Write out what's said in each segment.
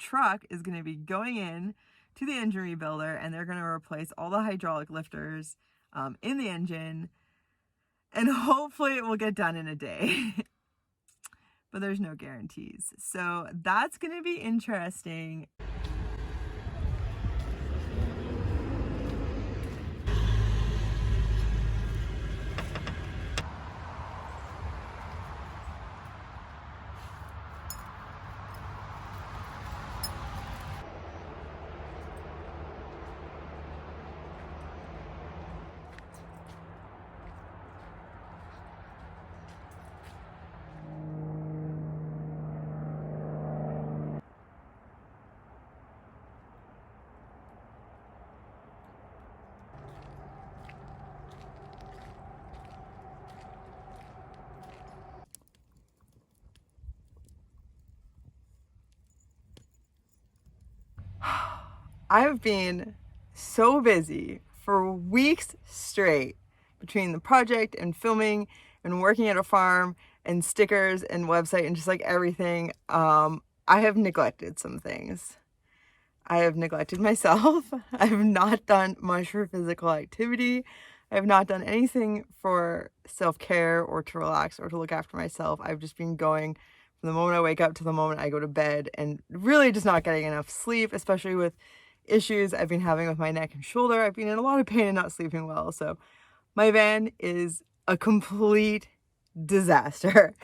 truck is going to be going in to the engine rebuilder, and they're going to replace all the hydraulic lifters in the engine, and hopefully it will get done in a day. But there's no guarantees. So that's going to be interesting. I've been so busy for weeks straight between the project and filming and working at a farm and stickers and website and just like everything. I have neglected some things. I have neglected myself. I have not done much for physical activity. I have not done anything for self-care or to relax or to look after myself. I've just been going from the moment I wake up to the moment I go to bed and really just not getting enough sleep, especially with issues I've been having with my neck and shoulder. I've been in a lot of pain and not sleeping well. So my van is a complete disaster.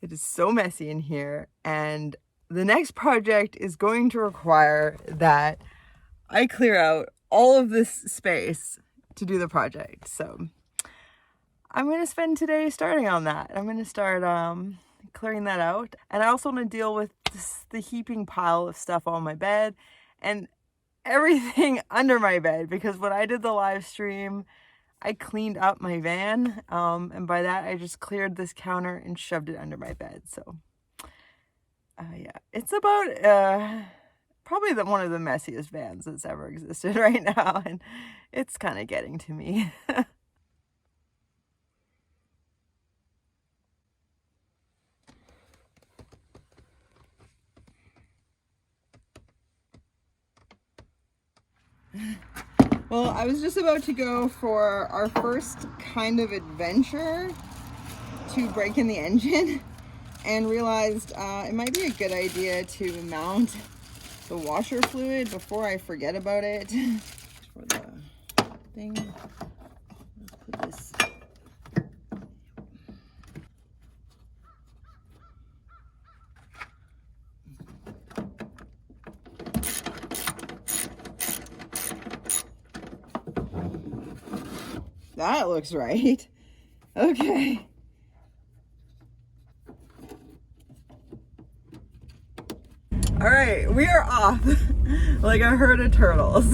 It is so messy in here, and the next project is going to require that I clear out all of this space to do the project. So I'm going to spend today starting on that. I'm going to start clearing that out. And I also want to deal with the heaping pile of stuff on my bed and everything under my bed, because when I did the live stream, I cleaned up my van. And by that, I just cleared this counter and shoved it under my bed. So yeah, it's about probably one of the messiest vans that's ever existed right now, and it's kind of getting to me. Well, I was just about to go for our first kind of adventure to break in the engine and realized it might be a good idea to mount the washer fluid before I forget about it. For the thing, let's put this. That looks right. Okay. All right, we are off like a herd of turtles.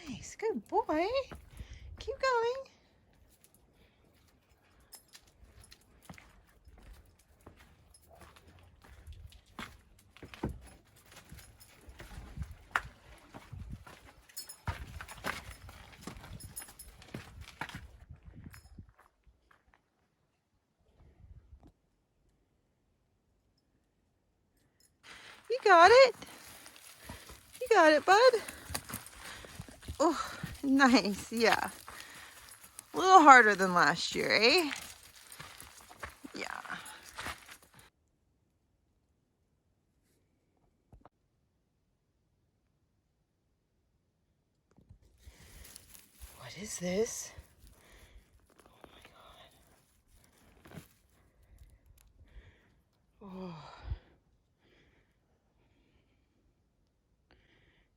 Nice, good boy. Keep going. You got it. You got it, bud. Oh, nice, yeah. A little harder than last year, eh? Yeah. What is this? Oh my God. Oh.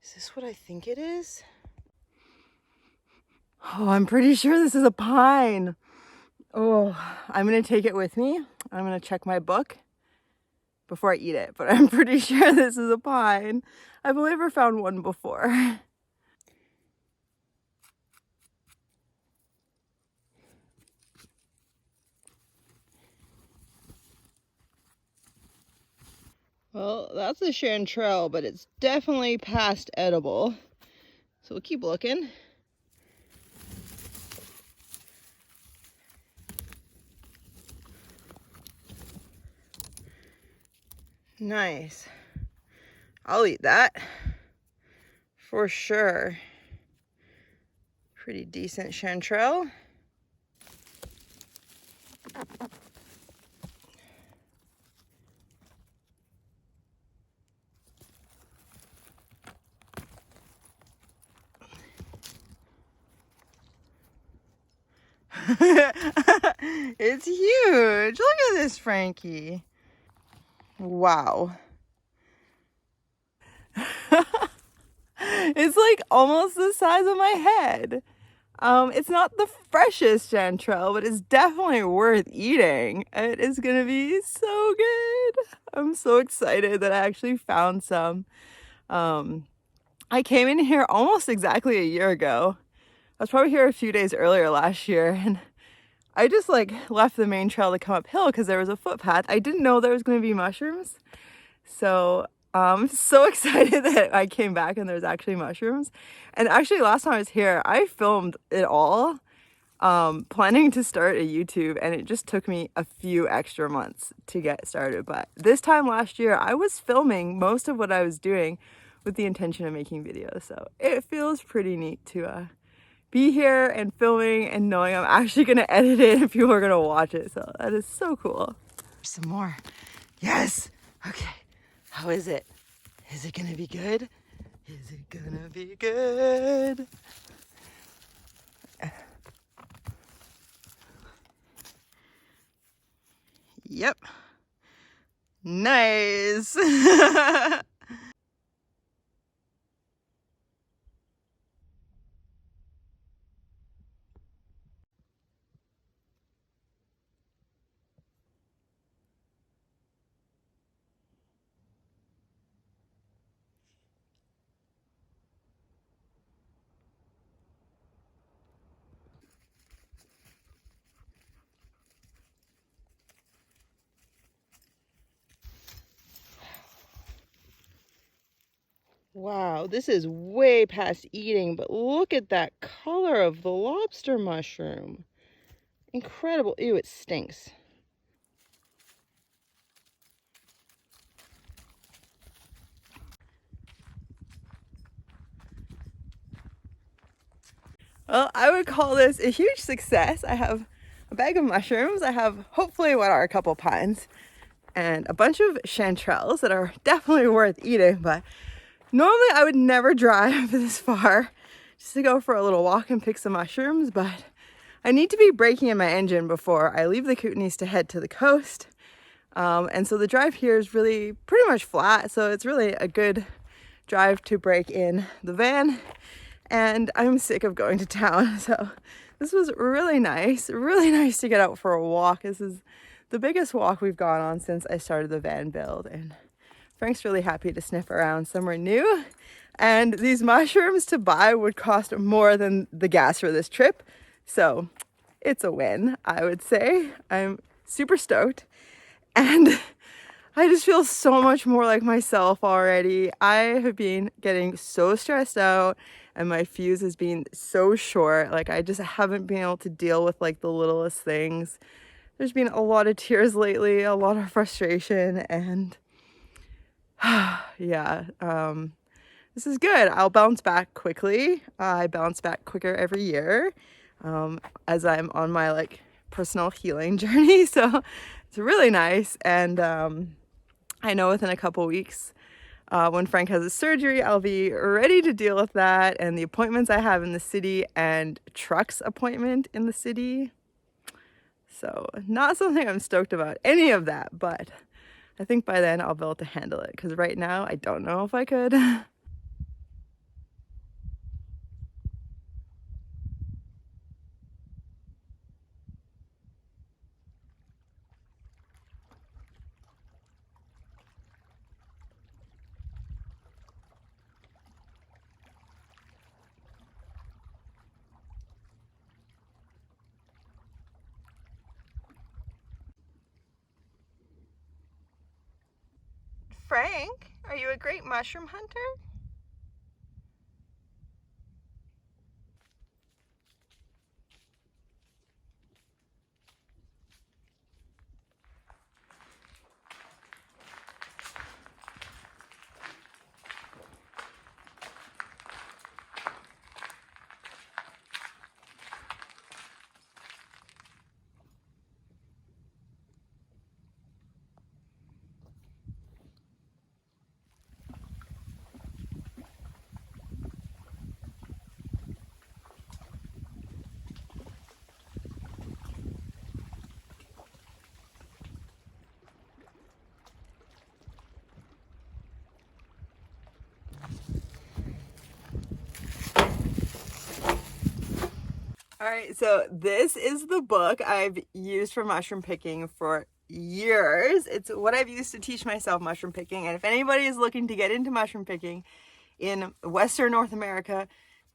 Is this what I think it is? Oh, I'm pretty sure this is a pine. Oh, I'm gonna take it with me. I'm gonna check my book before I eat it, but I'm pretty sure this is a pine. I've only ever found one before. Well, that's a chanterelle, but it's definitely past edible. So we'll keep looking. Nice. I'll eat that for sure. Pretty decent chanterelle. It's huge. Look at this, Frankie. Wow. It's like almost the size of my head. It's not the freshest chanterelle, but it's definitely worth eating. It is gonna be so good. I'm so excited that I actually found some. I came in here almost exactly a year ago. I was probably here a few days earlier last year, and I just like left the main trail to come uphill because there was a footpath. I didn't know there was going to be mushrooms. So I'm so excited that I came back and there's actually mushrooms. And actually last time I was here, I filmed it all, planning to start a YouTube, and it just took me a few extra months to get started. But this time last year, I was filming most of what I was doing with the intention of making videos. So it feels pretty neat to be here and filming and knowing I'm actually gonna edit it and people are gonna watch it. So that is so cool. Some more. Yes. Okay. How is it? Is it gonna be good? Is it gonna be good? Yep. Nice. Wow, this is way past eating, but look at that color of the lobster mushroom. Incredible. Ew, it stinks. Well, I would call this a huge success. I have a bag of mushrooms. I have hopefully what are a couple pines and a bunch of chanterelles that are definitely worth eating, but normally I would never drive this far just to go for a little walk and pick some mushrooms, but I need to be braking in my engine before I leave the Kootenays to head to the coast. And so the drive here is really pretty much flat, so it's really a good drive to break in the van, and I'm sick of going to town, so this was really nice to get out for a walk. This is the biggest walk we've gone on since I started the van build, and Frank's really happy to sniff around somewhere new. And these mushrooms to buy would cost more than the gas for this trip, so it's a win, I would say. I'm super stoked, and I just feel so much more like myself already. I have been getting so stressed out and my fuse has been so short. Like I just haven't been able to deal with like the littlest things. There's been a lot of tears lately, a lot of frustration, and yeah, this is good. I'll bounce back quickly. I bounce back quicker every year as I'm on my like personal healing journey. So it's really nice. And I know within a couple weeks, when Frank has his surgery, I'll be ready to deal with that and the appointments I have in the city and Truck's appointment in the city. So not something I'm stoked about, any of that, but I think by then I'll be able to handle it because right now I don't know if I could. Frank, are you a great mushroom hunter? All right, so this is the book I've used for mushroom picking for years. It's what I've used to teach myself mushroom picking. And if anybody is looking to get into mushroom picking in Western North America,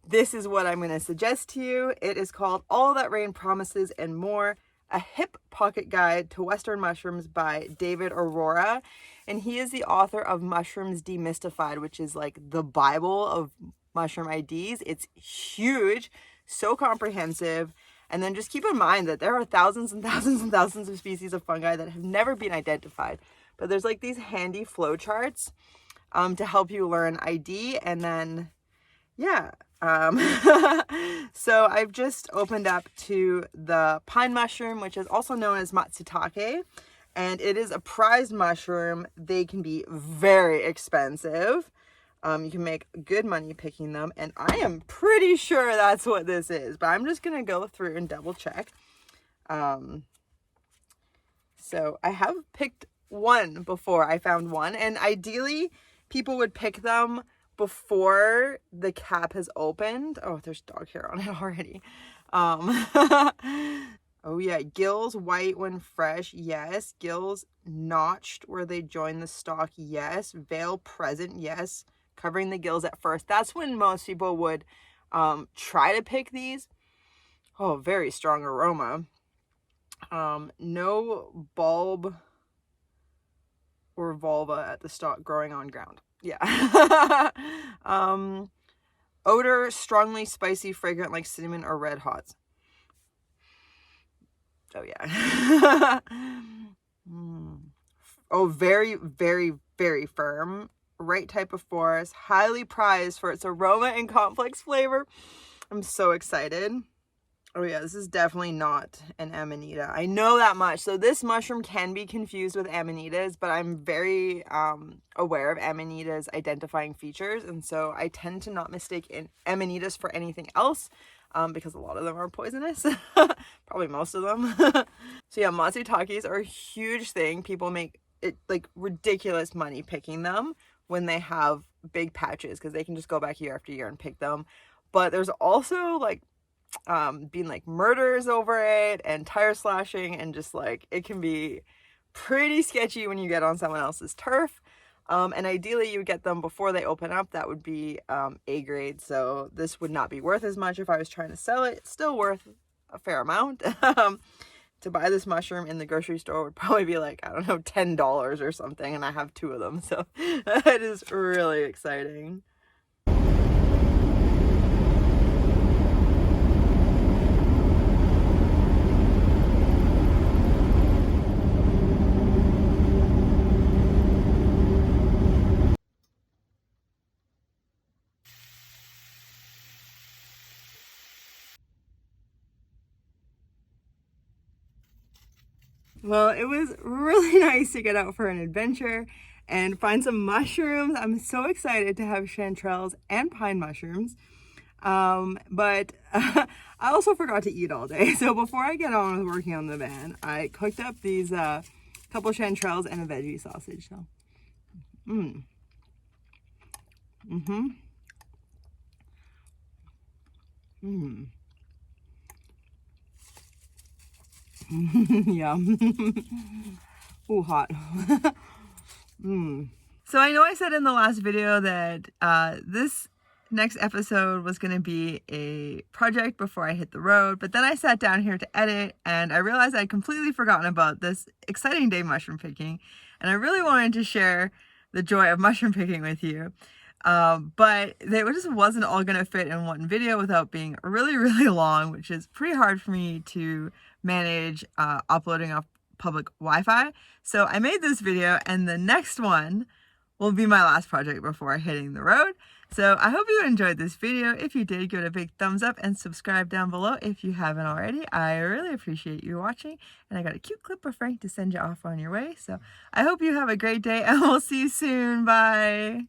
this is what I'm going to suggest to you. It is called All That Rain Promises and More, a hip pocket guide to Western mushrooms by David Aurora. And he is the author of Mushrooms Demystified, which is like the Bible of mushroom IDs. It's huge, so comprehensive. And then just keep in mind that there are thousands and thousands and thousands of species of fungi that have never been identified. But there's like these handy flow charts to help you learn ID. And then, yeah. So I've just opened up to the pine mushroom, which is also known as matsutake. And it is a prized mushroom. They can be very expensive. You can make good money picking them, and I am pretty sure that's what this is, but I'm just going to go through and double check. So I have picked one before. I found one, and ideally people would pick them before the cap has opened. Oh, there's dog hair on it already. Oh yeah, gills white when fresh, yes. Gills notched where they join the stalk, yes. Veil present, yes. Covering the gills at first. That's when most people would try to pick these. Oh, very strong aroma. No bulb or vulva at the stalk growing on ground. Yeah. Odor, strongly spicy, fragrant like cinnamon or red hots. Oh yeah. Oh, very, very, very firm. Right type of forest. Highly prized for its aroma and complex flavor. I'm so excited. Oh yeah, this is definitely not an amanita. I know that much. So this mushroom can be confused with amanitas, but I'm very aware of amanitas' identifying features. And so I tend to not mistake amanitas for anything else because a lot of them are poisonous. Probably most of them. So yeah, matsutakes are a huge thing. People make it like ridiculous money picking them when they have big patches because they can just go back year after year and pick them. But there's also like being like murders over it and tire slashing, and just like it can be pretty sketchy when you get on someone else's turf. And ideally you would get them before they open up. That would be A grade. So this would not be worth as much if I was trying to sell it. It's still worth a fair amount. To buy this mushroom in the grocery store would probably be like, I don't know, $10 or something, and I have 2 of them, so it is really exciting. Well, it was really nice to get out for an adventure and find some mushrooms. I'm so excited to have chanterelles and pine mushrooms. But I also forgot to eat all day. So before I get on with working on the van, I cooked up these couple chanterelles and a veggie sausage. So, Yum. Ooh, hot. So I know I said in the last video that this next episode was going to be a project before I hit the road, but then I sat down here to edit and I realized I'd completely forgotten about this exciting day mushroom picking, and I really wanted to share the joy of mushroom picking with you. But they just wasn't all gonna fit in one video without being really, really long, which is pretty hard for me to manage uploading off public Wi-Fi. So I made this video, and the next one will be my last project before hitting the road. So I hope you enjoyed this video. If you did, give it a big thumbs up and subscribe down below if you haven't already. I really appreciate you watching, and I got a cute clip of Frank to send you off on your way. So I hope you have a great day, and we'll see you soon. Bye.